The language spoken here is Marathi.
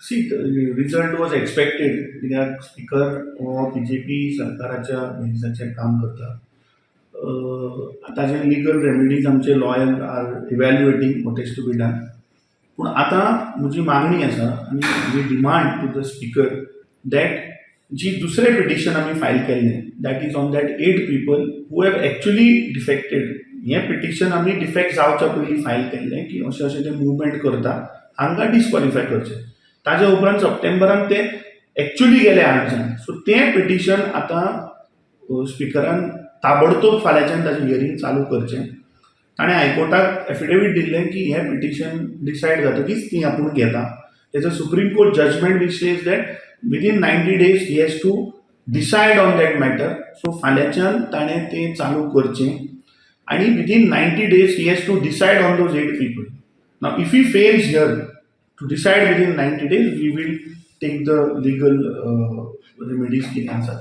सी रिझल्ट वॉज एक्सपेक्टेड कित्याक स्पीकर हो बीजेपी सरकाराच्या बेसिसाचेर काम करता. ताजे लिगल रेमेडीज आमचे lawyer are evaluating what is to be done. पूण आतां म्हजी मागणी आसा आनी म्हजी demand to the speaker that जी दुसरें पिटिशन आमी फायल केल्लें that is on that 8 people who have actually defected. हें पिटिशन आमी डिफेक्ट जावच्या पयलीं फायल केल्लें की अशें अशें ते मुवमेंट करता हांकां डिस्क्वॉलिफाय करचें. ताज्या उपरांत सप्टेंबरान ते एक्चुली गेले 8 जाण. सो तें पिटिशन आतां स्पिकरान ताबडतोब फाल्यांच्यान ताजें हियरींग चालू करचें. ताणें हायकोर्टाक एफिडेवीट दिल्लें की हें पिटिशन डिसायड जातकीच ती आपूण घेता. तेजो supreme court judgement which says that within 90 days he has to decide on that matter. So फाल्यांच्यान ताणें तें चालू करचें आनी within 90 days he has to decide on those 8 people. Now if he fails here to decide within 90 days we will take the legal remedies कितें आसा.